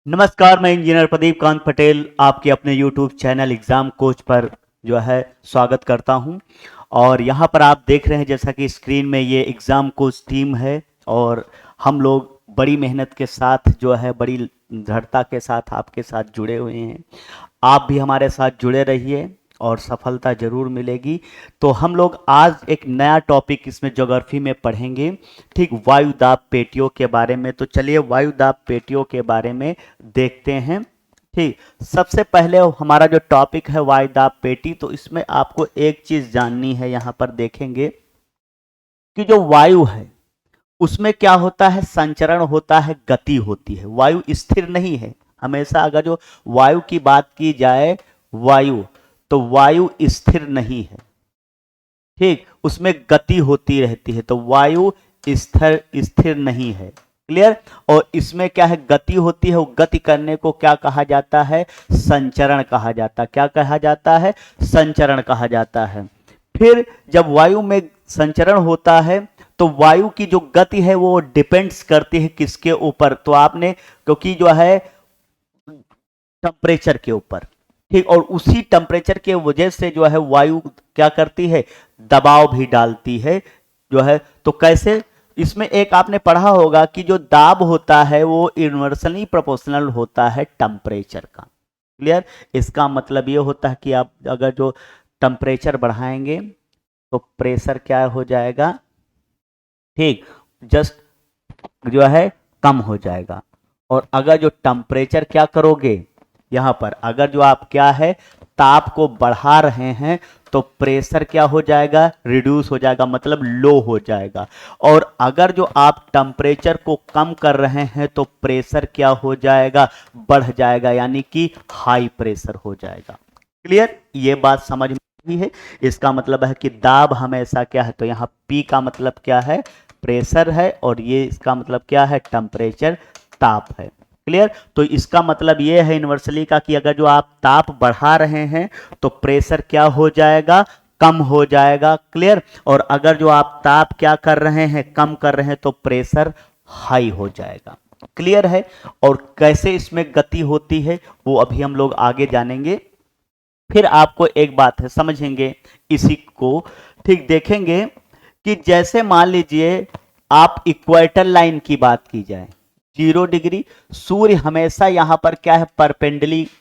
नमस्कार, मैं इंजीनियर प्रदीप कांत पटेल आपके अपने YouTube चैनल एग्ज़ाम कोच पर जो है स्वागत करता हूं। और यहां पर आप देख रहे हैं जैसा कि स्क्रीन में ये एग्ज़ाम कोच टीम है और हम लोग बड़ी मेहनत के साथ जो है बड़ी दृढ़ता के साथ आपके साथ जुड़े हुए हैं। आप भी हमारे साथ जुड़े रहिए और सफलता जरूर मिलेगी। तो हम लोग आज एक नया टॉपिक इसमें ज्योग्राफी में पढ़ेंगे, ठीक, वायु दाब पेटियों के बारे में। तो चलिए वायु दाब पेटियों के बारे में देखते हैं। ठीक, सबसे पहले हमारा जो टॉपिक है वायु दाब पेटी, तो इसमें आपको एक चीज जाननी है। यहां पर देखेंगे कि जो वायु है उसमें क्या होता है, संचरण होता है, गति होती है। वायु स्थिर नहीं है। हमेशा अगर जो वायु की बात की जाए, वायु, तो वायु स्थिर नहीं है। ठीक, उसमें गति होती रहती है। तो वायु स्थिर स्थिर नहीं है। क्लियर। और इसमें क्या है, गति होती है। वो गति करने को क्या कहा जाता है, संचरण कहा जाता है। क्या कहा जाता है, संचरण कहा जाता है। फिर जब वायु में संचरण होता है तो वायु की जो गति है वो डिपेंड्स करती है किसके ऊपर, तो आपने, क्योंकि जो है टेम्परेचर के ऊपर। ठीक, और उसी टेम्परेचर के वजह से जो है वायु क्या करती है, दबाव भी डालती है जो है। तो कैसे, इसमें एक आपने पढ़ा होगा कि जो दाब होता है वो इन्वर्सली प्रोपोर्शनल होता है टेम्परेचर का। क्लियर। इसका मतलब ये होता है कि आप अगर जो टेम्परेचर बढ़ाएंगे तो प्रेशर क्या हो जाएगा, ठीक, जस्ट जो है कम हो जाएगा। और अगर जो टेम्परेचर क्या करोगे, यहां पर अगर जो आप क्या है ताप को बढ़ा रहे हैं तो प्रेशर क्या हो जाएगा, रिड्यूस हो जाएगा, मतलब लो हो जाएगा। और अगर जो आप टेम्परेचर को कम कर रहे हैं तो प्रेशर क्या हो जाएगा, बढ़ जाएगा, यानी कि हाई प्रेशर हो जाएगा। क्लियर, ये बात समझ में आई है। इसका मतलब है कि दाब हमेशा क्या है, तो यहाँ P का मतलब क्या है, प्रेशर है, और ये इसका मतलब क्या है, टेम्परेचर, ताप है। क्लियर। तो इसका मतलब ये है यूनिवर्सली का कि अगर जो आप ताप बढ़ा रहे हैं तो प्रेशर क्या हो जाएगा, कम हो जाएगा। क्लियर। और अगर जो आप ताप क्या कर रहे हैं, कम कर रहे हैं, तो प्रेशर हाई हो जाएगा। क्लियर है। और कैसे इसमें गति होती है वो अभी हम लोग आगे जानेंगे। फिर आपको एक बात है, समझेंगे इसी को। ठीक, देखेंगे कि जैसे मान लीजिए आप इक्वेटर लाइन की बात की जाए, 0 डिग्री, सूर्य हमेशा यहां पर क्या है,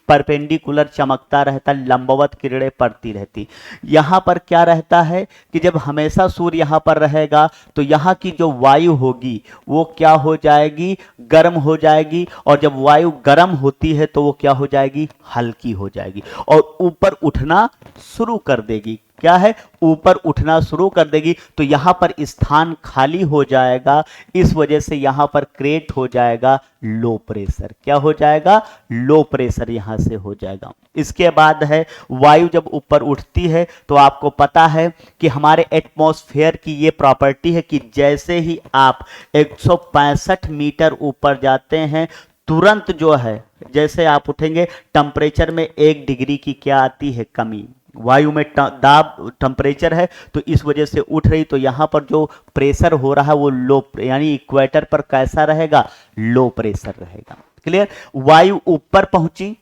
परपेंडिकुलर चमकता रहता, लंबवत किरणें पड़ती रहती। यहां पर क्या रहता है कि जब हमेशा सूर्य यहां पर रहेगा तो यहां की जो वायु होगी वो क्या हो जाएगी, गर्म हो जाएगी। और जब वायु गर्म होती है तो वो क्या हो जाएगी, हल्की हो जाएगी और ऊपर उठना शुरू कर देगी। क्या है, ऊपर उठना शुरू कर देगी। तो यहां पर स्थान खाली हो जाएगा, इस वजह से यहां पर क्रिएट हो जाएगा लो प्रेशर। क्या हो जाएगा, लो प्रेशर यहां से हो जाएगा। इसके बाद है वायु जब ऊपर उठती है तो आपको पता है कि हमारे एटमॉस्फेयर की ये प्रॉपर्टी है कि जैसे ही आप 165 मीटर ऊपर जाते हैं तुरंत जो है, जैसे आप उठेंगे टेम्परेचर में 1 डिग्री की क्या आती है, कमी। वायु में दाब टेम्परेचर है तो इस वजह से उठ रही, तो यहां पर जो प्रेशर हो रहा है वो लो, यानी इक्वेटर पर कैसा रहेगा, लो प्रेशर रहेगा। क्लियर। वायु ऊपर पहुंची,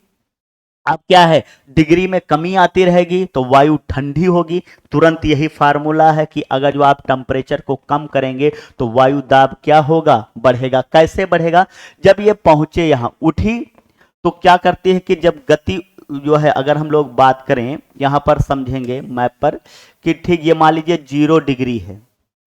अब क्या है, डिग्री में कमी आती रहेगी तो वायु ठंडी होगी। तुरंत यही फार्मूला है कि अगर जो आप टेम्परेचर को कम करेंगे तो वायु दाब क्या होगा, बढ़ेगा। कैसे बढ़ेगा, जब ये पहुंचे यहां उठी तो क्या करती है कि जब गति जो है, अगर हम लोग बात करें यहां पर समझेंगे मैप पर कि ठीक, ये मान लीजिए 0 डिग्री है,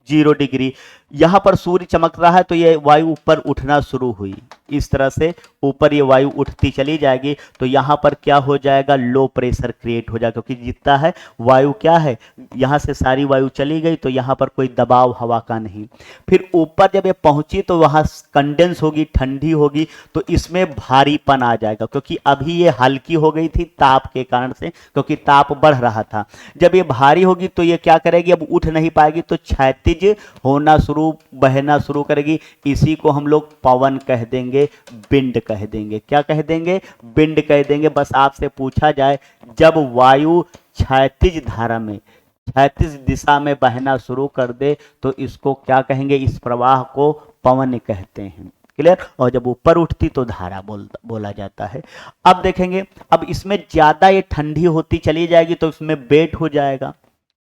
0 डिग्री, यहां पर सूर्य चमक रहा है तो ये वायु ऊपर उठना शुरू हुई। इस तरह से ऊपर ये वायु उठती चली जाएगी तो यहां पर क्या हो जाएगा, लो प्रेशर क्रिएट हो जाएगा, क्योंकि जितना है वायु क्या है, यहां से सारी वायु चली गई तो यहां पर कोई दबाव हवा का नहीं। फिर ऊपर जब ये पहुंची तो वहां कंडेंस होगी, ठंडी होगी, तो इसमें भारीपन आ जाएगा, क्योंकि अभी ये हल्की हो गई थी ताप के कारण से, क्योंकि ताप बढ़ रहा था। जब ये भारी होगी तो ये क्या करेगी, अब उठ नहीं पाएगी तो क्षैतिज होना शुरू, बहना शुरू करेगी। इसी को हम लोग पवन कह देंगे, विंड कह देंगे। क्या कह देंगे, विंड कह देंगे। बस आपसे पूछा जाए जब वायु क्षैतिज धारा में, क्षैतिज दिशा में बहना शुरू कर दे तो इसको क्या कहेंगे, इस प्रवाह को पवन कहते हैं। क्लियर। और जब ऊपर उठती तो धारा बोला जाता है। अब देखेंगे, अब इसमें ज्यादा ये ठंडी होती चली जाएगी तो इसमें वेट हो जाएगा,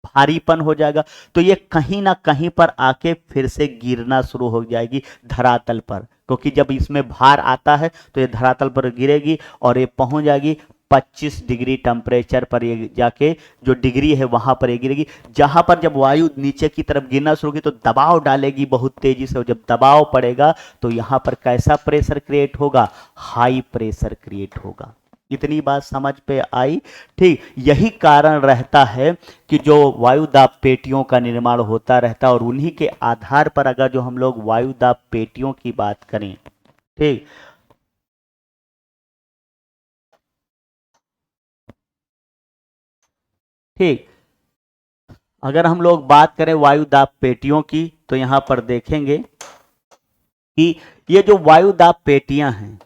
भारीपन हो जाएगा, तो ये कहीं ना कहीं पर आके फिर से गिरना शुरू हो जाएगी धरातल पर, क्योंकि जब इसमें भार आता है तो ये धरातल पर गिरेगी और ये पहुंच जाएगी 25 डिग्री टेम्परेचर पर, ये जाके जो डिग्री है वहां पर ये गिरेगी, जहां पर जब वायु नीचे की तरफ गिरना शुरू होगी तो दबाव डालेगी बहुत तेजी से, और जब दबाव पड़ेगा तो यहां पर कैसा प्रेशर क्रिएट होगा, हाई प्रेशर क्रिएट होगा। इतनी बात समझ पे आई। ठीक, यही कारण रहता है कि जो वायु दाब पेटियों का निर्माण होता रहता है, और उन्हीं के आधार पर अगर जो हम लोग वायु दाब पेटियों की बात करें, ठीक, ठीक, अगर हम लोग बात करें वायु दाब पेटियों की तो यहां पर देखेंगे कि ये जो वायु दाब पेटियां हैं,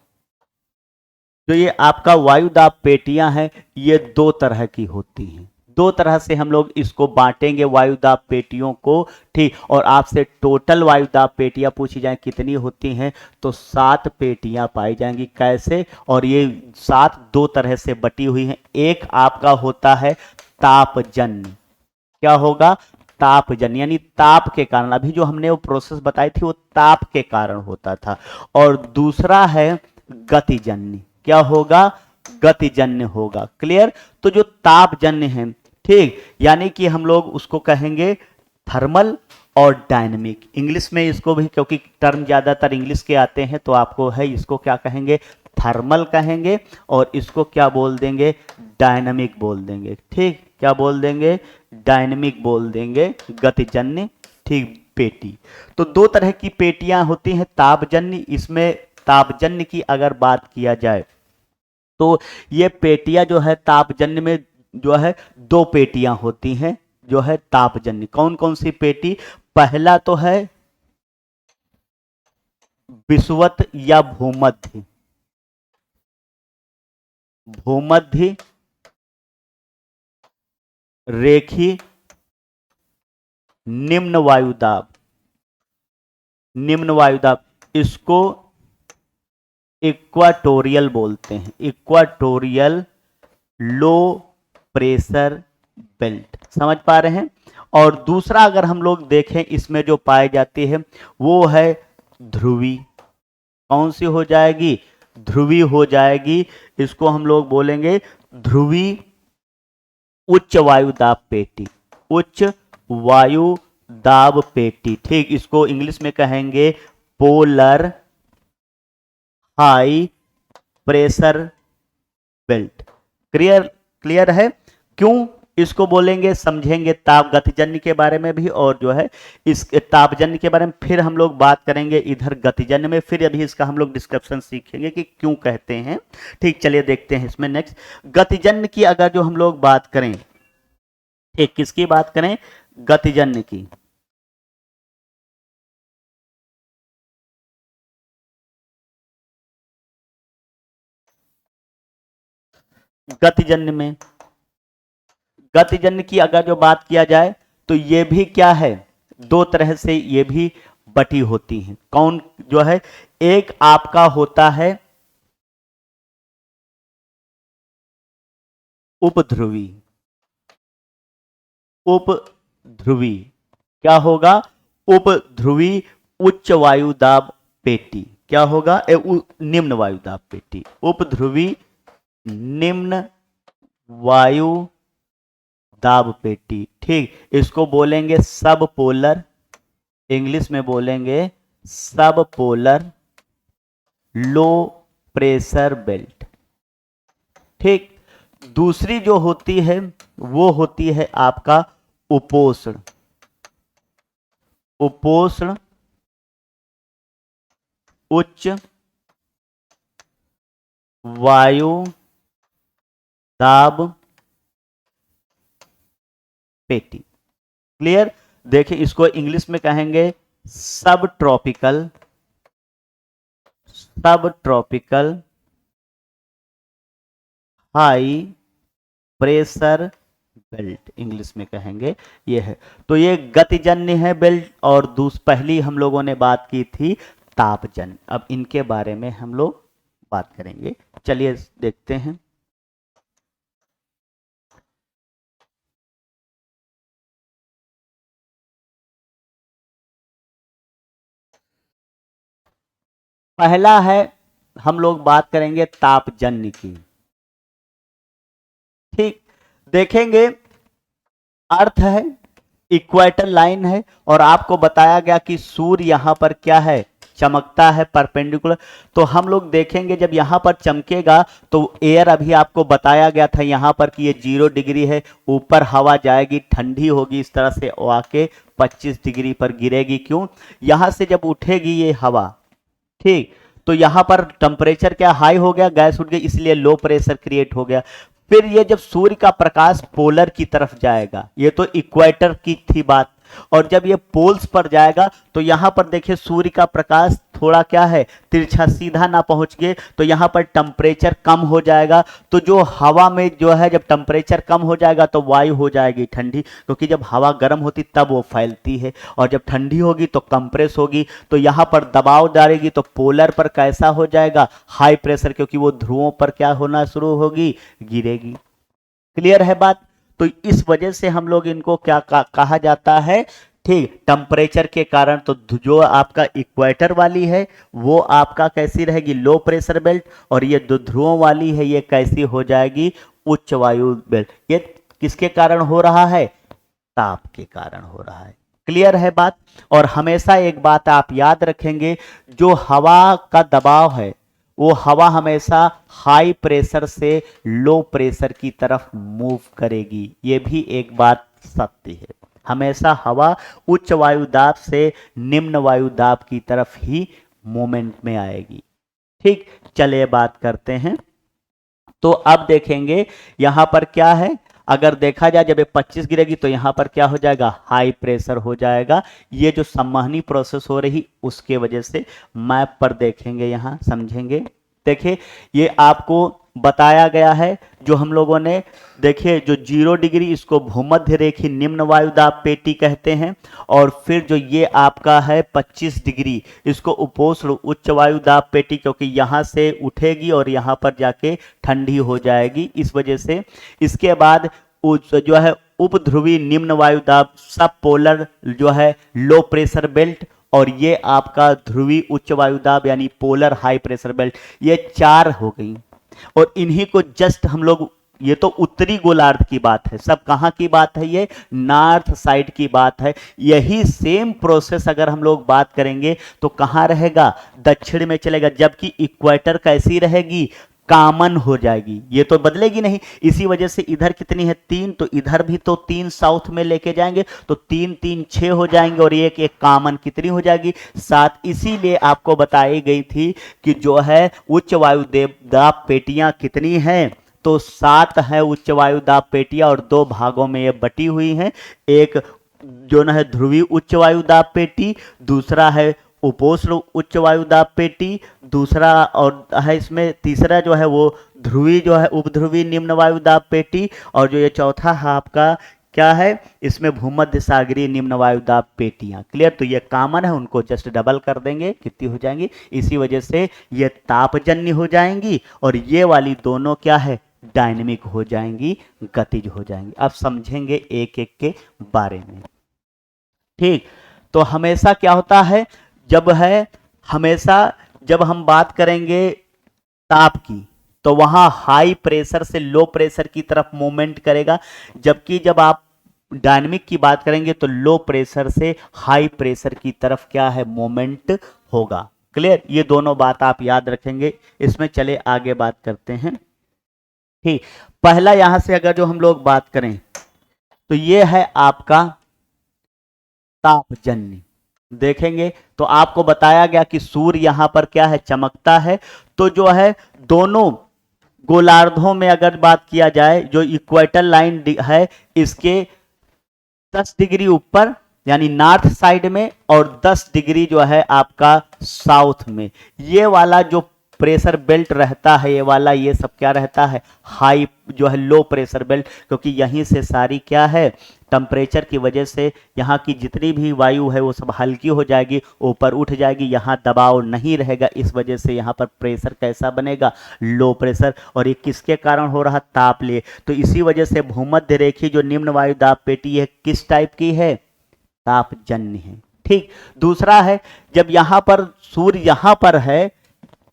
जो ये आपका वायु दाब पेटियां हैं, ये दो तरह की होती हैं। दो तरह से हम लोग इसको बांटेंगे वायु दाब पेटियों को। ठीक, और आपसे टोटल वायु दाब पेटियां पूछी जाए कितनी होती हैं, तो 7 पेटियां पाई जाएंगी। कैसे, और ये 7 दो तरह से बटी हुई हैं। एक आपका होता है तापजन्य, क्या होगा, तापजन्य, यानी ताप के कारण, अभी जो हमने वो प्रोसेस बताई थी वो ताप के कारण होता था। और दूसरा है गतिजन्य, क्या होगा, गतिजन्य होगा। क्लियर। तो जो तापजन्य है, ठीक, यानी कि हम लोग उसको कहेंगे थर्मल और डायनेमिक। इंग्लिश में इसको भी, क्योंकि टर्म ज्यादातर इंग्लिश के आते हैं तो आपको है, इसको क्या कहेंगे, थर्मल कहेंगे, और इसको क्या बोल देंगे, डायनेमिक बोल देंगे। ठीक, क्या बोल देंगे, डायनेमिक बोल देंगे, गतिजन्य। ठीक, पेटी। तो दो तरह की पेटियां होती हैं, तापजन्य, इसमें तापजन्य की अगर बात किया जाए तो ये पेटियां जो है तापजन्य में जो है दो पेटियां होती हैं जो है तापजन्य। कौन कौन सी पेटी, पहला तो है विषुवत या भूमध्य, भूमध्य रेखी निम्न वायुदाब, निम्न वायुदाब, इसको इक्वाटोरियल बोलते हैं, इक्वाटोरियल लो प्रेशर बेल्ट। समझ पा रहे हैं। और दूसरा अगर हम लोग देखें इसमें जो पाई जाती है वो है ध्रुवी। कौन सी हो जाएगी, ध्रुवी हो जाएगी। इसको हम लोग बोलेंगे ध्रुवी उच्च वायु दाब पेटी, उच्च वायु दाब पेटी। ठीक, इसको इंग्लिश में कहेंगे polar high pressure belt. Clear, clear है। क्यों इसको बोलेंगे, समझेंगे ताप गतिजन्य के बारे में भी, और जो है इस तापजन्य के बारे में फिर हम लोग बात करेंगे इधर गतिजन्य में, फिर अभी इसका हम लोग डिस्क्रिप्शन सीखेंगे कि क्यों कहते हैं। ठीक, चलिए देखते हैं इसमें नेक्स्ट गतिजन्य की अगर जो हम लोग बात करें, ठीक, किसकी बात करें, गतिजन्य की। गतिजन्य में, गतिजन्य की अगर जो बात किया जाए तो ये भी क्या है, दो तरह से ये भी बटी होती हैं। कौन जो है, एक आपका होता है उपध्रुवी, उपध्रुवी क्या होगा, उपध्रुवी उच्च वायु दाब पेटी, क्या होगा, निम्न वायु दाब पेटी, उपध्रुवी निम्न वायु दाब पेटी। ठीक, इसको बोलेंगे सब पोलर, इंग्लिश में बोलेंगे सब पोलर लो प्रेशर बेल्ट। ठीक, दूसरी जो होती है वो होती है आपका उपोष्ण, उपोष्ण उच्च वायु दाब पेटी। क्लियर। देखिए इसको इंग्लिश में कहेंगे सब ट्रॉपिकल, सब tropical high pressure belt, English में कहेंगे ये है। तो ये गतिजन्य है बेल्ट, और पहली हम लोगों ने बात की थी तापजन्य। अब इनके बारे में हम लोग बात करेंगे, चलिए देखते हैं। पहला है, हम लोग बात करेंगे तापजन्य की। ठीक, देखेंगे अर्थ है, इक्वेटर लाइन है, और आपको बताया गया कि सूर्य यहां पर क्या है, चमकता है परपेंडिकुलर। तो हम लोग देखेंगे जब यहां पर चमकेगा तो एयर, अभी आपको बताया गया था यहां पर कि ये 0 डिग्री है, ऊपर हवा जाएगी, ठंडी होगी, इस तरह से आके 25 डिग्री पर गिरेगी। क्यों? यहां से जब उठेगी ये हवा, ठीक, तो यहां पर टेम्परेचर क्या हाई हो गया, गैस उठ गई, इसलिए लो प्रेशर क्रिएट हो गया। फिर ये जब सूर्य का प्रकाश पोलर की तरफ जाएगा, ये तो इक्वेटर की थी बात, और जब ये पोल्स पर जाएगा तो यहां पर देखिए सूर्य का प्रकाश थोड़ा क्या है, तिरछा, सीधा ना पहुंच गए, तो यहां पर टेम्परेचर कम हो जाएगा। तो जो हवा में जो है, जब टेम्परेचर कम हो जाएगा तो वायु हो जाएगी ठंडी, क्योंकि जब हवा गर्म होती तब वो फैलती है, और जब ठंडी होगी तो कंप्रेस होगी, तो यहां पर दबाव डालेगी तो पोलर पर कैसा हो जाएगा, हाई प्रेशर, क्योंकि वो ध्रुवों पर क्या होना शुरू होगी, गिरेगी। क्लियर है बात? तो इस वजह से हम लोग इनको क्या कहा जाता है, ठीक, टेम्परेचर के कारण। तो जो आपका इक्वेटर वाली है वो आपका कैसी रहेगी, लो प्रेशर बेल्ट, और ये जो ध्रुवों वाली है ये कैसी हो जाएगी, उच्च वायु बेल्ट। ये किसके कारण हो रहा है, ताप के कारण हो रहा है। क्लियर है बात? और हमेशा एक बात आप याद रखेंगे, जो हवा का दबाव है वो हवा हमेशा हाई प्रेशर से लो प्रेशर की तरफ मूव करेगी, ये भी एक बात सत्य है। हमेशा हवा उच्च वायु दाब से निम्न वायु दाब की तरफ ही मूवमेंट में आएगी। ठीक, चलिए बात करते हैं। तो अब देखेंगे यहां पर क्या है, अगर देखा जाए जब ये 25 गिरेगी तो यहां पर क्या हो जाएगा, हाई प्रेशर हो जाएगा। ये जो संवहनी प्रोसेस हो रही उसके वजह से, मैप पर देखेंगे यहां समझेंगे। देखिए ये आपको बताया गया है, जो हम लोगों ने देखिए, जो 0 डिग्री इसको भूमध्य रेखी निम्न वायुदाब पेटी कहते हैं, और फिर जो ये आपका है 25 डिग्री, इसको उपोष्ण उच्च वायुदाब पेटी, क्योंकि यहाँ से उठेगी और यहाँ पर जाके ठंडी हो जाएगी, इस वजह से। इसके बाद जो है उपध्रुवी निम्न वायुदाब सब पोलर जो है लो प्रेशर बेल्ट, और ये आपका ध्रुवी उच्च वायुदाब यानी पोलर हाई प्रेशर बेल्ट, ये 4 हो गई। और इन्हीं को जस्ट हम लोग, ये तो उत्तरी गोलार्ध की बात है, सब कहां की बात है, ये नॉर्थ साइड की बात है। यही सेम प्रोसेस अगर हम लोग बात करेंगे तो कहां रहेगा, दक्षिण में चलेगा, जबकि इक्वेटर कैसी रहेगी, कॉमन हो जाएगी, ये तो बदलेगी नहीं। इसी वजह से इधर कितनी है, 3, तो इधर भी तो 3 साउथ में लेके जाएंगे तो 3 3 6 हो जाएंगे, और एक एक कॉमन कितनी हो जाएगी, 7। इसीलिए आपको बताई गई थी कि जो है उच्च वायु दाब पेटियां कितनी हैं, तो 7 है उच्च वायु दाब पेटियां, और 2 भागों में ये बटी हुई हैं। एक जो है ध्रुवी उच्च वायु दाब पेटी, दूसरा है उपोष्ण उच्च वायु दाब पेटी, दूसरा और है इसमें तीसरा जो है वो ध्रुवी जो है उपध्रुवी निम्न वायु दाब पेटी, और जो ये चौथा है आपका क्या है, इसमें भूमध्य सागरीय निम्न वायु दाब पेटियां। क्लियर? तो ये कॉमन है, उनको जस्ट डबल कर देंगे, कितनी हो जाएंगी, इसी वजह से ये तापजन्य हो जाएंगी, और ये वाली दोनों क्या है, डायनेमिक हो जाएंगी, गतिज हो जाएंगी। अब समझेंगे एक एक के बारे में। ठीक, तो हमेशा क्या होता है, जब है हमेशा जब हम बात करेंगे ताप की, तो वहां हाई प्रेशर से लो प्रेशर की तरफ मूवमेंट करेगा, जबकि जब आप डायनेमिक की बात करेंगे तो लो प्रेशर से हाई प्रेशर की तरफ क्या है, मूवमेंट होगा। क्लियर? ये दोनों बात आप याद रखेंगे। इसमें चले आगे बात करते हैं। ठीक, पहला यहां से अगर जो हम लोग बात करें तो ये है आपका तापजन्य। देखेंगे तो आपको बताया गया कि सूर्य यहां पर क्या है, चमकता है। तो जो है दोनों गोलार्धों में अगर बात किया जाए, जो इक्वेटर लाइन है इसके 10 डिग्री ऊपर यानी नॉर्थ साइड में, और 10 डिग्री जो है आपका साउथ में, ये वाला जो प्रेशर बेल्ट रहता है, ये वाला ये सब क्या रहता है, हाई जो है लो प्रेशर बेल्ट, क्योंकि यहीं से सारी क्या है टेम्परेचर की वजह से यहाँ की जितनी भी वायु है वो सब हल्की हो जाएगी, ऊपर उठ जाएगी, यहाँ दबाव नहीं रहेगा, इस वजह से यहाँ पर प्रेशर कैसा बनेगा, लो प्रेशर। और ये किसके कारण हो रहा, ताप लिए। तो इसी वजह से भूमध्य रेखी जो निम्न वायु दाब पेटी है किस टाइप की है, तापजन्य है। ठीक, दूसरा है जब यहाँ पर सूर्य यहाँ पर है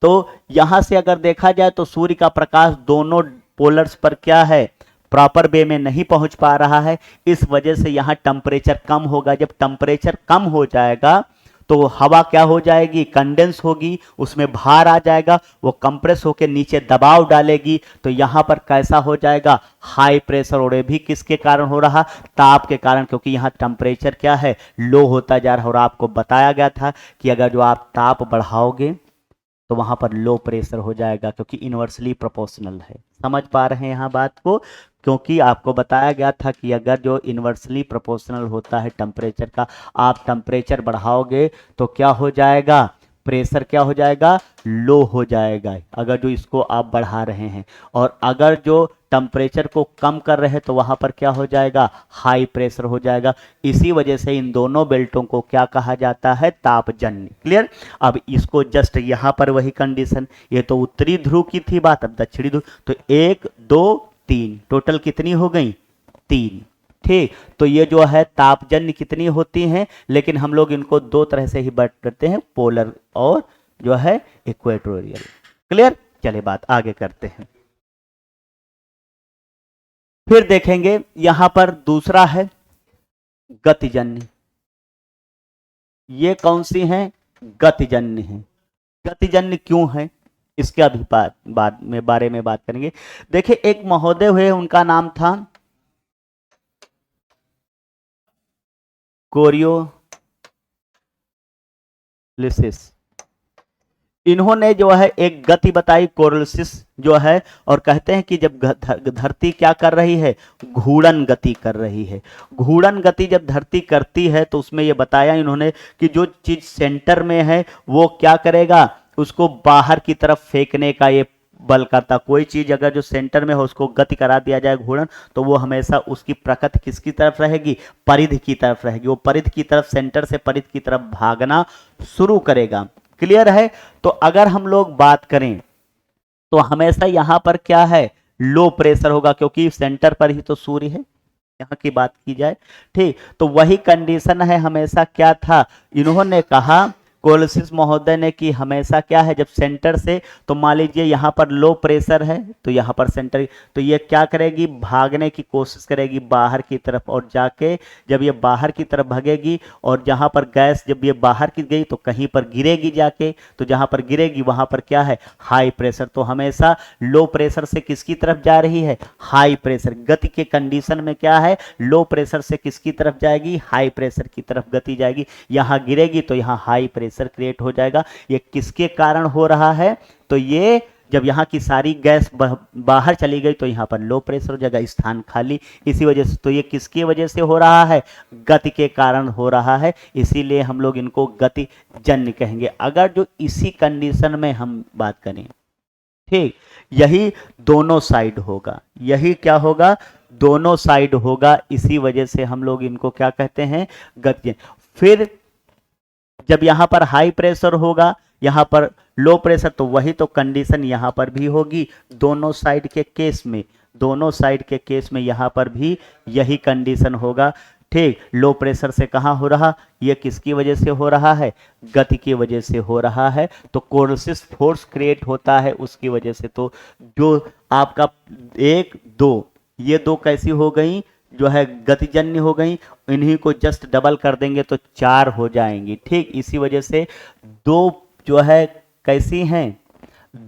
तो यहां से अगर देखा जाए तो सूर्य का प्रकाश दोनों पोलर्स पर क्या है, प्रॉपर वे में नहीं पहुंच पा रहा है, इस वजह से यहां टेम्परेचर कम होगा। जब टेम्परेचर कम हो जाएगा तो हवा क्या हो जाएगी, कंडेंस होगी, उसमें भार आ जाएगा, वो कंप्रेस होकर नीचे दबाव डालेगी, तो यहां पर कैसा हो जाएगा, हाई प्रेशर। और ये भी किसके कारण हो रहा, ताप के कारण, क्योंकि यहां टेम्परेचर क्या है, लो होता जा रहा है। और आपको बताया गया था कि अगर जो आप ताप बढ़ाओगे तो वहां पर लो प्रेशर हो जाएगा, क्योंकि इनवर्सली प्रोपोर्शनल है। समझ पा रहे हैं यहाँ बात को, क्योंकि आपको बताया गया था कि अगर जो इनवर्सली प्रोपोर्शनल होता है टेम्परेचर का, आप टेम्परेचर बढ़ाओगे तो क्या हो जाएगा, प्रेशर क्या हो जाएगा, लो हो जाएगा, अगर जो इसको आप बढ़ा रहे हैं। और अगर जो टेम्परेचर को कम कर रहे हैं तो वहां पर क्या हो जाएगा, हाई प्रेशर हो जाएगा। इसी वजह से इन दोनों बेल्टों को क्या कहा जाता है, तापजन्य। क्लियर। अब इसको जस्ट यहां पर वही कंडीशन, ये तो उत्तरी ध्रुव की थी बात, अब दक्षिणी ध्रुव, तो 1 2 3 टोटल कितनी हो गई, 3। ठीक, तो ये जो है तापजन्य कितनी होती हैं, लेकिन हम लोग इनको दो तरह से ही बांट करते हैं, पोलर और जो है इक्वेटोरियल। क्लियर। चलिए बात आगे करते हैं। फिर देखेंगे यहां पर दूसरा है गतिजन्य। ये कौन सी हैं, गतिजन्य है। गतिजन्य क्यों है, इसके अभी बाद में बारे में बात करेंगे। देखिए एक महोदय हुए, उनका नाम था कोरियोलिसिस। इन्होंने जो है एक गति बताई कोरियोलिसिस जो है, और कहते हैं कि जब धरती क्या कर रही है, घूर्णन गति कर रही है। घूर्णन गति जब धरती करती है तो उसमें ये बताया इन्होंने कि जो चीज सेंटर में है वो क्या करेगा, उसको बाहर की तरफ फेंकने का ये बल करता। कोई चीज अगर जो सेंटर में हो उसको गति करा दिया जाए घूर्णन, तो वो हमेशा उसकी प्रकृति किसकी तरफ रहेगी, परिधि की तरफ रहेगी। वो परिधि की तरफ, सेंटर से परिधि की तरफ भागना शुरू करेगा। क्लियर है। तो अगर हम लोग बात करें तो हमेशा यहां पर क्या है, लो प्रेशर होगा, क्योंकि सेंटर पर ही तो सूर्य है, यहां की बात की जाए। ठीक, तो वही कंडीशन है हमेशा। क्या था, इन्होंने कहा कोरियोलिसिस महोदय ने कि हमेशा क्या है, जब सेंटर से, तो मान लीजिए यहाँ पर लो प्रेशर है तो यहाँ पर सेंटर, तो ये क्या करेगी, भागने की कोशिश करेगी बाहर की तरफ, और जाके जब ये बाहर की तरफ भागेगी और जहाँ पर गैस जब ये बाहर की गई तो कहीं पर गिरेगी जाके, तो जहाँ पर गिरेगी वहाँ पर क्या है, हाई प्रेशर। तो हमेशा लो प्रेशर से किसकी तरफ जा रही है, हाई प्रेशर। गति के कंडीशन में क्या है, लो प्रेशर से किसकी तरफ जाएगी, हाई प्रेशर की तरफ गति जाएगी। यहाँ गिरेगी तो यहाँ हाई प्रेशर क्रिएट हो जाएगा। ये किसके कारण हो रहा है, तो ये जब यहाँ की सारी गैस बाहर चली गई तो यहाँ पर लो प्रेशर हो जाएगा, स्थान खाली। इसी वजह से, तो ये किसकी वजह से हो रहा है, गति के कारण हो रहा है, इसीलिए हम लोग इनको गतिजन्य कहेंगे। अगर जो इसी कंडीशन में हम बात करें, ठीक, यही दोनों साइड होगा, यही क्या होगा, दोनों साइड होगा, इसी वजह से हम लोग इनको क्या कहते हैं, गतिजन्य। फिर जब यहां पर हाई प्रेशर होगा, यहां पर लो प्रेशर, तो वही तो कंडीशन यहां पर भी होगी, दोनों साइड के केस में, दोनों साइड के केस में यहां पर भी यही कंडीशन होगा। ठीक, लो प्रेशर से कहां हो रहा, ये किसकी वजह से हो रहा है, गति की वजह से हो रहा है। तो कोरियोलिसिस फोर्स क्रिएट होता है उसकी वजह से। तो जो आपका 1 2, ये दो कैसी हो गई, जो है गतिजन्य हो गई, इन्हीं को जस्ट डबल कर देंगे तो 4 हो जाएंगी। ठीक, इसी वजह से 2 जो है कैसी हैं,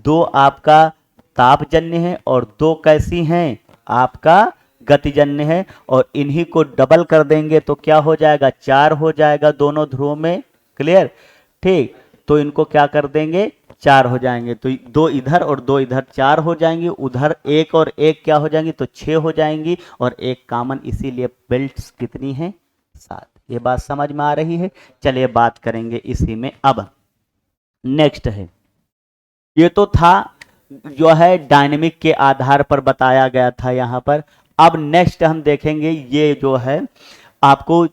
2 आपका तापजन्य है और 2 कैसी हैं, आपका गतिजन्य है, और इन्हीं को डबल कर देंगे तो क्या हो जाएगा, 4 हो जाएगा दोनों ध्रुवों में। क्लियर। ठीक, तो इनको क्या कर देंगे, 4 हो जाएंगे, तो 2 इधर और 2 इधर 4 हो जाएंगी, उधर 1 और 1 क्या हो जाएंगी, तो 6 हो जाएंगी, और 1 कॉमन, इसीलिए बेल्ट्स कितनी हैं, 7। ये बात समझ में आ रही है। चलिए बात करेंगे इसी में। अब नेक्स्ट है ये तो था जो है डायनेमिक के आधार पर बताया गया था यहाँ पर। अब नेक्स्ट हम देखेंगे ये जो है आपको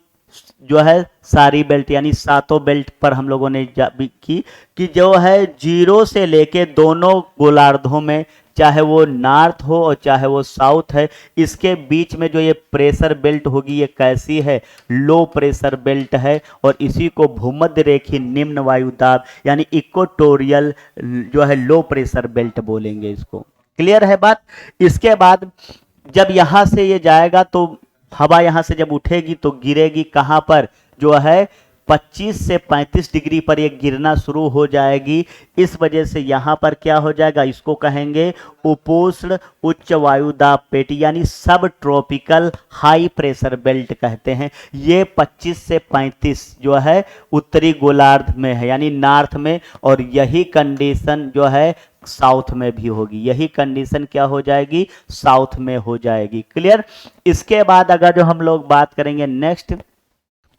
जो है सारी बेल्ट यानी सातों बेल्ट पर हम लोगों ने की कि जो है जीरो से लेके दोनों गोलार्धों में, चाहे वो नॉर्थ हो और चाहे वो साउथ है, इसके बीच में जो ये प्रेशर बेल्ट होगी ये कैसी है, लो प्रेशर बेल्ट है। और इसी को भूमध्य रेखीय निम्न वायु दाब यानी इक्वेटोरियल जो है लो प्रेशर बेल्ट बोलेंगे इसको। क्लियर है बात। इसके बाद जब यहां से ये जाएगा तो हवा यहां से जब उठेगी तो गिरेगी कहां पर, जो है 25 से 35 डिग्री पर ये गिरना शुरू हो जाएगी। इस वजह से यहां पर क्या हो जाएगा, इसको कहेंगे उपोष्ण उच्च वायुदाब पेटी यानी सब ट्रॉपिकल हाई प्रेशर बेल्ट कहते हैं। ये 25 से 35 जो है उत्तरी गोलार्ध में है यानी नॉर्थ में, और यही कंडीशन जो है साउथ में भी होगी। यही कंडीशन क्या हो जाएगी, साउथ में हो जाएगी। क्लियर। इसके बाद अगर जो हम लोग बात करेंगे नेक्स्ट,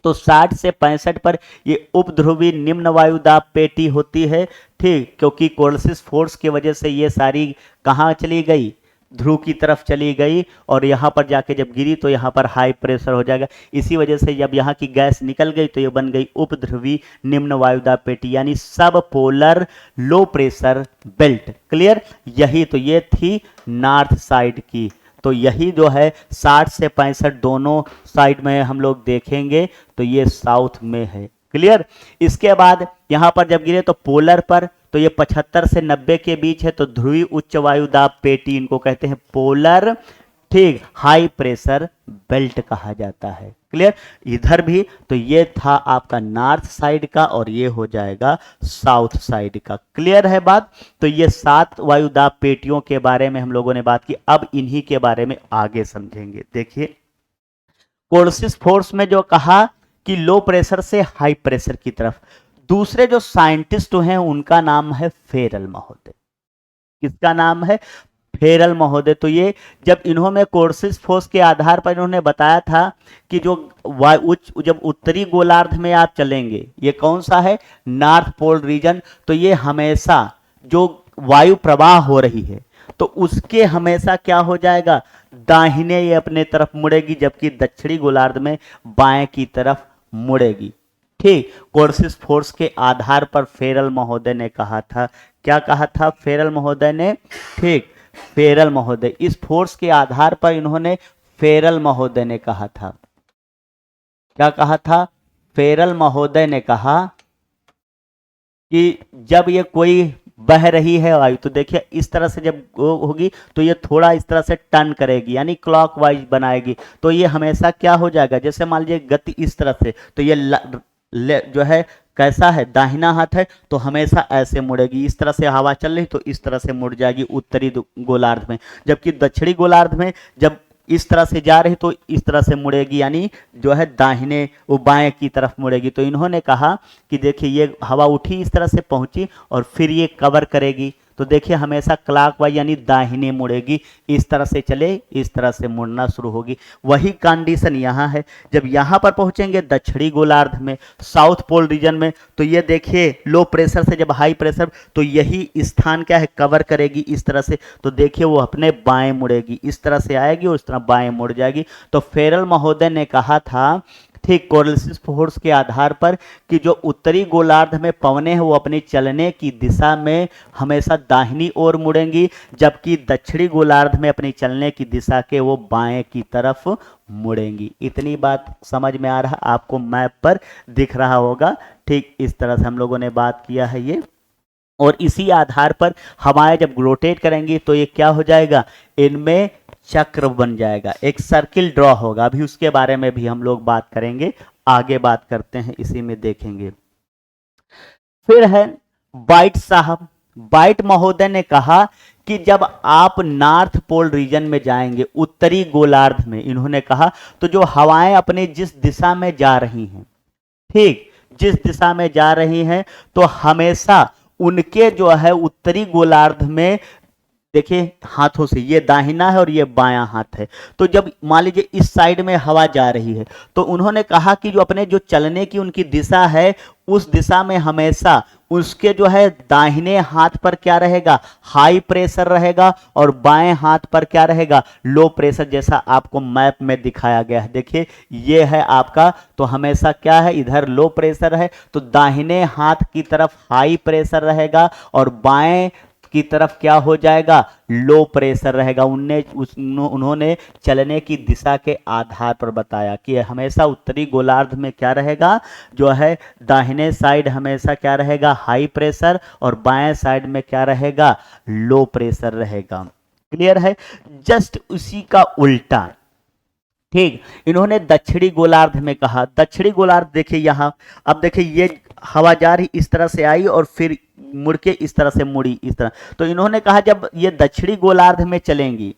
तो 60 से 65 पर ये उपध्रुवी निम्न वायुदाब पेटी होती है। ठीक, क्योंकि कोर्सिस फोर्स की वजह से ये सारी कहाँ चली गई, ध्रुव की तरफ चली गई, और यहाँ पर जाके जब गिरी तो यहाँ पर हाई प्रेशर हो जाएगा। इसी वजह से जब यहाँ की गैस निकल गई तो ये बन गई उपध्रुवी निम्न वायुदाब पेटी यानी सब polar low pressure belt. Clear. यही तो ये थी नॉर्थ साइड की, तो यही जो है 60 से 65 दोनों साइड में हम लोग देखेंगे तो ये साउथ में है। क्लियर। इसके बाद यहां पर जब गिरे तो पोलर पर, तो ये 75 से 90 के बीच है, तो ध्रुवीय उच्च वायुदाब पेटी इनको कहते हैं पोलर, ठीक, हाई प्रेशर बेल्ट कहा जाता है। क्लियर। इधर भी तो ये था आपका नॉर्थ साइड का और ये हो जाएगा साउथ साइड का। क्लियर है बात। तो ये 7 वायुदाब पेटियों के बारे में हम लोगों ने बात की। अब इन्हीं के बारे में आगे समझेंगे। देखिए कोर्सिस फोर्स में जो कहा कि लो प्रेशर से हाई प्रेशर की तरफ, दूसरे जो साइंटिस्ट हैं उनका नाम है फेरल महोदय। किसका नाम है, फेरल महोदय। तो ये जब इन्होंने कोर्सिस फोर्स के आधार पर इन्होंने बताया था कि जो जब उत्तरी गोलार्ध में आप चलेंगे, ये कौन सा है, नॉर्थ पोल रीजन, तो ये हमेशा जो वायु प्रवाह हो रही है तो उसके हमेशा क्या हो जाएगा, दाहिने ये अपने तरफ मुड़ेगी, जबकि दक्षिणी गोलार्ध में बाएं की तरफ मुड़ेगी। ठीक, कोर्सिस फोर्स के आधार पर फेरल महोदय ने कहा था। क्या कहा था फेरल महोदय ने, ठीक, फेरल महोदय, इस फोर्स के आधार पर इन्होंने फेरल महोदय ने कहा था। क्या कहा था, फेरल महोदय ने कहा कि जब ये कोई बह रही है वायु, तो देखिए इस तरह से जब होगी तो ये थोड़ा इस तरह से टर्न करेगी यानी क्लॉकवाइज बनाएगी, तो ये हमेशा क्या हो जाएगा, जैसे मान लीजिए गति इस तरह से, तो ये जो है कैसा है, दाहिना हाथ है, तो हमेशा ऐसे मुड़ेगी। इस तरह से हवा चल रही तो इस तरह से मुड़ जाएगी उत्तरी गोलार्ध में, जबकि दक्षिणी गोलार्ध में जब इस तरह से जा रही तो इस तरह से मुड़ेगी यानी जो है दाहिने वो बाएं की तरफ मुड़ेगी। तो इन्होंने कहा कि देखिए ये हवा उठी इस तरह से पहुंची और फिर ये कवर करेगी, तो देखिए हमेशा क्लॉकवाइज यानी दाहिने मुड़ेगी, इस तरह से चले इस तरह से मुड़ना शुरू होगी। वही कंडीशन यहाँ है। जब यहाँ पर पहुंचेंगे दक्षिणी गोलार्ध में, साउथ पोल रीजन में, तो ये देखिए लो प्रेशर से जब हाई प्रेशर, तो यही स्थान क्या है, कवर करेगी इस तरह से, तो देखिए वो अपने बाएं मुड़ेगी, इस तरह से आएगी और इस तरह बाएं मुड़ जाएगी। तो फेरल महोदय ने कहा था, ठीक, कोर्सिस फोर्स के आधार पर कि जो उत्तरी गोलार्ध में पवनें हैं वो अपनी चलने की दिशा में हमेशा दाहिनी ओर मुड़ेंगी, जबकि दक्षिणी गोलार्ध में अपनी चलने की दिशा के वो बाएं की तरफ मुड़ेंगी। इतनी बात समझ में आ रहा, आपको मैप पर दिख रहा होगा। ठीक, इस तरह से हम लोगों ने बात किया है ये, और इसी आधार पर हवाएं जब रोटेट करेंगी तो ये क्या हो जाएगा, इनमें चक्र बन जाएगा, एक सर्किल ड्रॉ होगा। अभी उसके बारे में भी हम लोग बात करेंगे, आगे बात करते हैं, इसी में देखेंगे। फिर है बाइट साहब। बाइट महोदय ने कहा कि जब आप नॉर्थ पोल रीजन में जाएंगे, उत्तरी गोलार्ध में, इन्होंने कहा तो जो हवाएं अपनी जिस दिशा में जा रही हैं, ठीक, जिस दिशा में जा रही हैं, तो हमेशा उनके जो है उत्तरी गोलार्ध में देखिए हाथों से, ये दाहिना है और ये बायां हाथ है। तो जब मान लीजिए इस साइड में हवा जा रही है, तो उन्होंने कहा कि जो अपने जो चलने की उनकी दिशा है, उस दिशा में हमेशा उसके जो है दाहिने हाथ पर क्या रहेगा, हाई प्रेशर रहेगा, और बाएं हाथ पर क्या रहेगा, लो प्रेशर, जैसा आपको मैप में दिखाया गया है। देखिए ये है आपका, तो हमेशा क्या है, इधर लो प्रेशर है तो दाहिने हाथ की तरफ हाई प्रेशर रहेगा, और बाएं की तरफ क्या हो जाएगा, लो प्रेशर रहेगा। उन्होंने चलने की दिशा के आधार पर बताया कि हमेशा उत्तरी गोलार्ध में क्या रहेगा, जो है दाहिने साइड हमेशा क्या रहेगा, हाई प्रेशर, और बाएं साइड में क्या रहेगा, लो प्रेशर रहेगा। क्लियर है। जस्ट उसी का उल्टा, ठीक, इन्होंने दक्षिणी गोलार्ध में कहा। दक्षिणी गोलार्ध देखिए यहां, अब देखिए ये हवा जा रही इस तरह से आई और फिर मुड़ के इस तरह से मुड़ी, इस तरह। तो इन्होंने कहा जब ये दक्षिणी गोलार्ध में चलेंगी,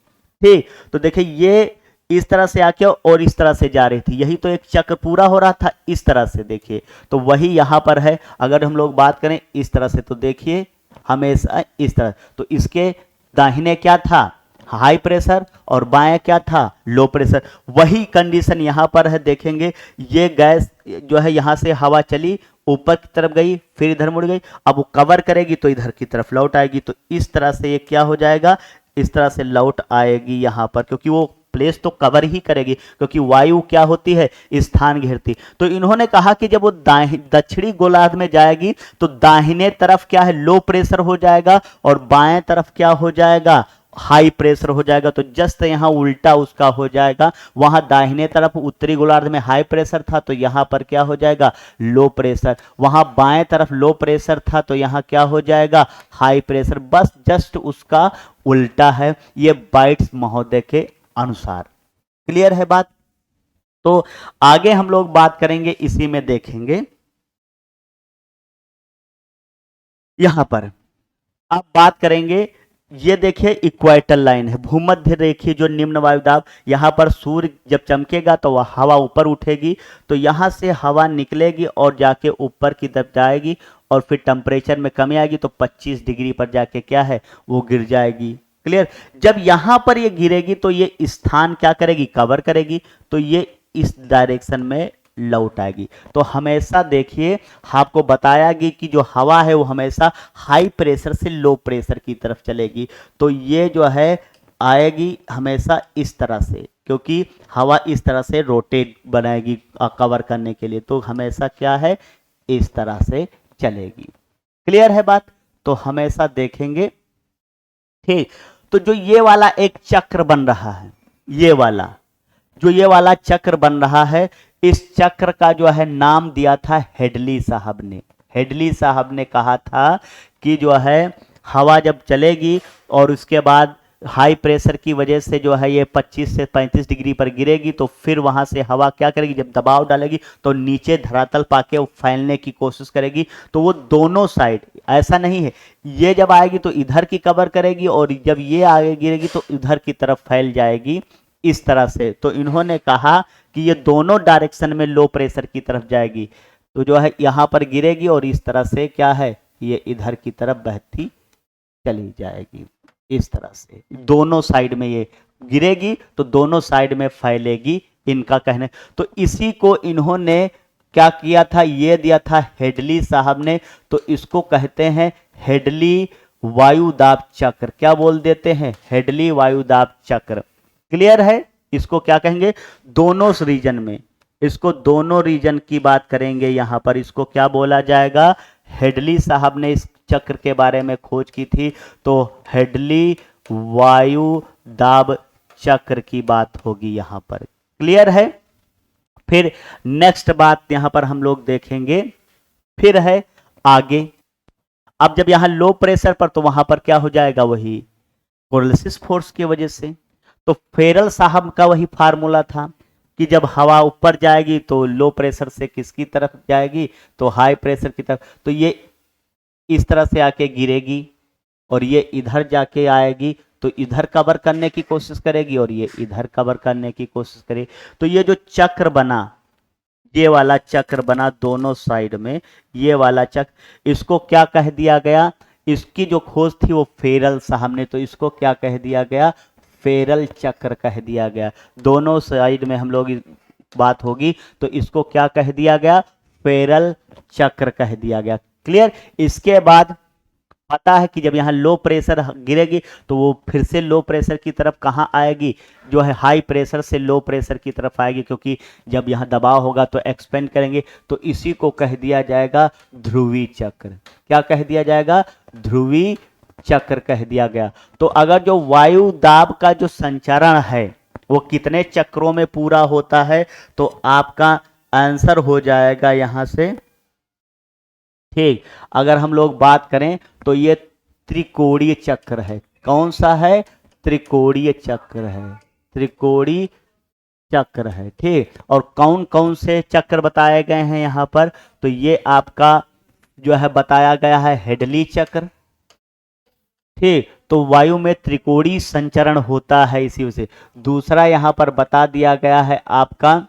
ठीक, तो देखिए ये इस तरह से आके और इस तरह से जा रही थी, यही तो एक चक्र पूरा हो रहा था इस तरह से। देखिए तो वही यहां पर है। अगर हम लोग बात करें इस तरह से, तो देखिए हमेशा इस तरह, तो इसके दाहिने क्या था, हाई प्रेशर, और बाएं क्या था, लो प्रेशर। वही कंडीशन यहां पर है। देखेंगे ये गैस जो है यहां से हवा चली, ऊपर की तरफ गई, फिर इधर मुड़ गई, अब वो कवर करेगी तो इधर की तरफ लौट आएगी। तो इस तरह से ये क्या हो जाएगा, इस तरह से लौट आएगी यहां पर, क्योंकि वो प्लेस तो कवर ही करेगी, क्योंकि वायु क्या होती है, स्थान घेरती। तो इन्होंने कहा कि जब वो दक्षिणी गोलार्ध में जाएगी तो दाहिने तरफ क्या है, लो प्रेशर हो जाएगा, और बाएं तरफ क्या हो जाएगा, हाई प्रेशर हो जाएगा। तो जस्ट यहां उल्टा उसका हो जाएगा, वहां दाहिने तरफ उत्तरी गोलार्ध में हाई प्रेशर था तो यहां पर क्या हो जाएगा, लो प्रेशर। वहां बाएं तरफ लो प्रेशर था तो यहां क्या हो जाएगा, हाई प्रेशर। बस जस्ट उसका उल्टा है, ये बाइट्स महोदय के अनुसार। क्लियर है बात। तो आगे हम लोग बात करेंगे, इसी में देखेंगे यहां पर आप बात करेंगे। ये देखिए इक्वेटर लाइन है, भूमध्य रेखीय जो निम्न वायुदाब, यहां पर सूर्य जब चमकेगा तो वह हवा ऊपर उठेगी, तो यहां से हवा निकलेगी और जाके ऊपर की तरफ जाएगी, और फिर टेम्परेचर में कमी आएगी तो 25 डिग्री पर जाके क्या है, वो गिर जाएगी। क्लियर। जब यहां पर ये गिरेगी तो ये स्थान क्या करेगी, कवर करेगी, तो ये इस डायरेक्शन में लौट आएगी। तो हमेशा देखिए आपको बताया गया कि जो हवा है वो हमेशा हाई प्रेशर से लो प्रेशर की तरफ चलेगी। तो ये जो है आएगी हमेशा इस तरह से, क्योंकि हवा इस तरह से रोटेट बनाएगी कवर करने के लिए, तो हमेशा क्या है, इस तरह से चलेगी। क्लियर है बात। तो हमेशा देखेंगे, ठीक। तो जो ये वाला एक चक्र बन रहा है, ये वाला जो ये वाला चक्र बन रहा है, इस चक्र का जो है नाम दिया था हेडली साहब ने। हेडली साहब ने कहा था कि जो है हवा जब चलेगी और उसके बाद हाई प्रेशर की वजह से जो है ये 25 से 35 डिग्री पर गिरेगी, तो फिर वहां से हवा क्या करेगी, जब दबाव डालेगी तो नीचे धरातल पाके वो फैलने की कोशिश करेगी। तो वो दोनों साइड, ऐसा नहीं है ये जब आएगी तो इधर की कवर करेगी, और जब ये आगे गिरेगी तो इधर की तरफ फैल जाएगी, इस तरह से। तो इन्होंने कहा कि ये दोनों डायरेक्शन में लो प्रेशर की तरफ जाएगी, तो जो है यहां पर गिरेगी और इस तरह से क्या है, ये इधर की तरफ बहती चली जाएगी। इस तरह से दोनों साइड में ये गिरेगी तो दोनों साइड में फैलेगी, इनका कहने। तो इसी को इन्होंने क्या किया था, ये दिया था हेडली साहब ने। तो इसको कहते हैं हेडली वायुदाब चक्र। क्या बोल देते हैं, हेडली वायुदाब चक्र। क्लियर है। इसको क्या कहेंगे, दोनों रीजन में, इसको दोनों रीजन की बात करेंगे यहां पर, इसको क्या बोला जाएगा, हेडली साहब ने इस चक्र के बारे में खोज की थी, तो हेडली वायु दाब चक्र की बात होगी यहां पर। क्लियर है। फिर नेक्स्ट बात यहां पर हम लोग देखेंगे, फिर है आगे। अब जब यहां लो प्रेशर पर, तो वहां पर क्या हो जाएगा, वही कोरलिसिस फोर्स की वजह से। तो फेरल साहब का वही फार्मूला था कि जब हवा ऊपर जाएगी तो लो प्रेशर से किसकी तरफ जाएगी, तो हाई प्रेशर की तरफ। तो ये इस तरह से आके गिरेगी और ये इधर जाके आएगी, तो इधर कवर करने की कोशिश करेगी और ये इधर कवर करने की कोशिश करेगी। तो ये जो चक्र बना, ये वाला चक्र बना दोनों साइड में, ये वाला चक्र, इसको क्या कह दिया गया, इसकी जो खोज थी वो फेरल साहब ने, तो इसको क्या कह दिया गया, फेरल चक्र कह दिया गया। दोनों साइड में हम लोग बात होगी तो इसको क्या कह दिया गया, फेरल चक्र कह दिया गया। क्लियर। इसके बाद पता है कि जब यहाँ लो प्रेशर गिरेगी तो वो फिर से लो प्रेशर की तरफ कहाँ आएगी, जो है हाई प्रेशर से लो प्रेशर की तरफ आएगी, क्योंकि जब यहाँ दबाव होगा तो एक्सपेंड करेंगे, तो इसी को कह दिया जाएगा ध्रुवी चक्र। क्या कह दिया जाएगा, ध्रुवी चक्र कह दिया गया। तो अगर जो वायु दाब का जो संचरण है वो कितने चक्रों में पूरा होता है, तो आपका आंसर हो जाएगा यहां से, ठीक। अगर हम लोग बात करें तो ये त्रिकोणीय चक्र है। कौन सा है, त्रिकोणीय चक्र है, त्रिकोणीय चक्र है, ठीक। और कौन कौन से चक्र बताए गए हैं यहां पर, तो ये आपका जो है बताया गया है हेडली चक्र, ठीक। तो वायु में त्रिकोणीय संचरण होता है इसी से। दूसरा यहां पर बता दिया गया है आपका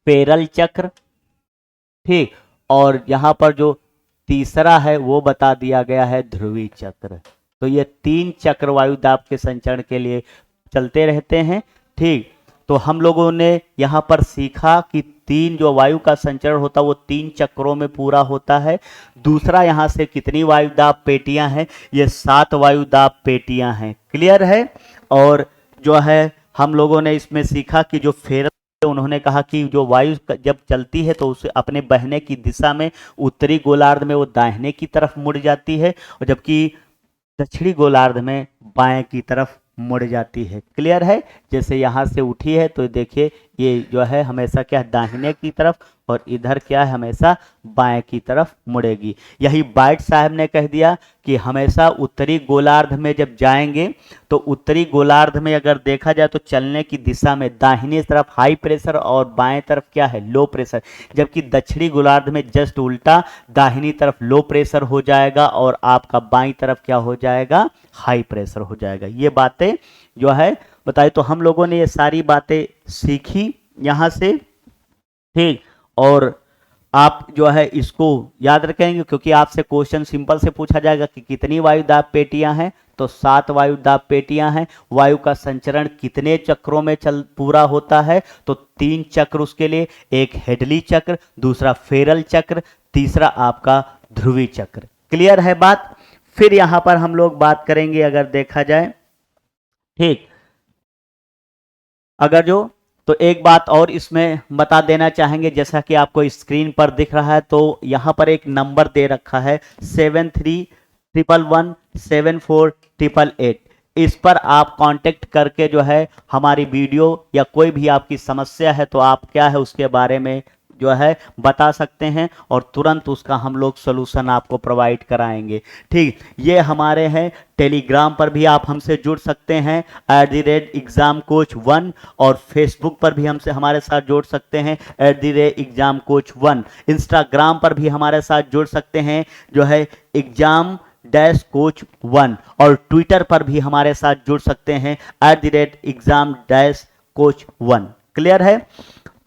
पेरल चक्र, ठीक। और यहां पर जो तीसरा है वो बता दिया गया है ध्रुवी चक्र। तो ये 3 चक्र वायु दाब के संचरण के लिए चलते रहते हैं, ठीक। तो हम लोगों ने यहां पर सीखा कि 3 जो वायु का संचरण होता है वो 3 चक्रों में पूरा होता है। दूसरा यहां से कितनी वायु दाब पेटियां हैं, ये 7 वायु दाब पेटियां हैं। क्लियर है। और जो है हम लोगों ने इसमें सीखा कि जो फेरल, उन्होंने कहा कि जो वायु जब चलती है तो उसे अपने बहने की दिशा में उत्तरी गोलार्ध में वो दाहिने की तरफ मुड़ जाती है, और जबकि दक्षिणी गोलार्ध में बाएं की तरफ मुड़ जाती है। क्लियर है। जैसे यहाँ से उठी है तो देखिए ये जो है हमेशा क्या है, दाहिने की तरफ, और इधर क्या है, हमेशा बाएं की तरफ मुड़ेगी। यही बाइट साहब ने कह दिया कि हमेशा उत्तरी गोलार्ध में जब जाएंगे तो उत्तरी गोलार्ध में अगर देखा जाए तो चलने की दिशा में दाहिने तरफ हाई प्रेशर और बाएं तरफ क्या है, लो प्रेशर, जबकि दक्षिणी गोलार्ध में जस्ट उल्टा, दाहिनी तरफ लो प्रेशर हो जाएगा और आपका बाईं तरफ क्या हो जाएगा, हाई प्रेशर हो जाएगा। ये बातें जो है बताइए। तो हम लोगों ने ये सारी बातें सीखी यहाँ से, ठीक। और आप जो है इसको याद रखेंगे क्योंकि आपसे क्वेश्चन सिंपल से पूछा जाएगा कि कितनी वायु दाब पेटियां हैं, तो 7 वायु दाब पेटियां हैं। वायु का संचरण कितने चक्रों में पूरा होता है, तो 3 चक्र उसके लिए, एक हेडली चक्र, दूसरा फेरल चक्र, तीसरा आपका ध्रुवी चक्र। क्लियर है बात। फिर यहां पर हम लोग बात करेंगे अगर देखा जाए, ठीक। अगर जो तो एक बात और इसमें बता देना चाहेंगे, जैसा कि आपको स्क्रीन पर दिख रहा है, तो यहाँ पर एक नंबर दे रखा है 7311748888। इस पर आप कांटेक्ट करके जो है हमारी वीडियो या कोई भी आपकी समस्या है तो आप क्या है उसके बारे में जो है बता सकते हैं और तुरंत उसका हम लोग सोल्यूशन आपको प्रोवाइड कराएंगे, ठीक। ये हमारे हैं टेलीग्राम पर भी आप हमसे जुड़ सकते हैं @examcoach1, और फेसबुक पर भी हमसे हमारे साथ जुड़ सकते हैं @examcoach1। इंस्टाग्राम पर भी हमारे साथ जुड़ सकते हैं जो है exam-coach1, और ट्विटर पर भी हमारे साथ जुड़ सकते हैं @exam-coach1। क्लियर है।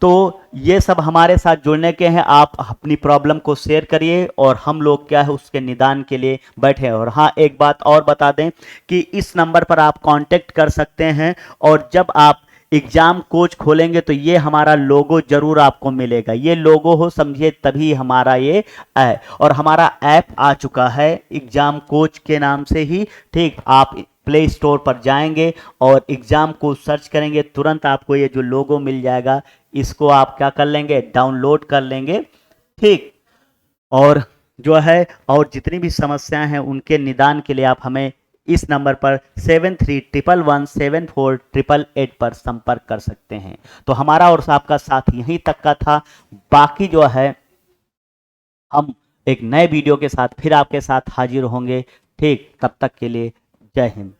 तो ये सब हमारे साथ जुड़ने के हैं। आप अपनी प्रॉब्लम को शेयर करिए और हम लोग क्या है उसके निदान के लिए बैठे। और हाँ, एक बात और बता दें कि इस नंबर पर आप कांटेक्ट कर सकते हैं, और जब आप एग्जाम कोच खोलेंगे तो ये हमारा लोगो जरूर आपको मिलेगा। ये लोगो हो समझिए तभी हमारा ये है, और हमारा ऐप आ चुका है एग्जाम कोच के नाम से ही, ठीक। आप प्ले स्टोर पर जाएंगे और एग्जाम को सर्च करेंगे, तुरंत आपको ये जो लोगो मिल जाएगा, इसको आप क्या कर लेंगे, डाउनलोड कर लेंगे, ठीक। और जो है और जितनी भी समस्याएं हैं उनके निदान के लिए आप हमें इस नंबर पर 7311748888 पर संपर्क कर सकते हैं। तो हमारा और आपका साथ यहीं तक का था। बाकी जो है हम एक नए वीडियो के साथ फिर आपके साथ हाजिर होंगे, ठीक। तब तक के लिए जय हिंद।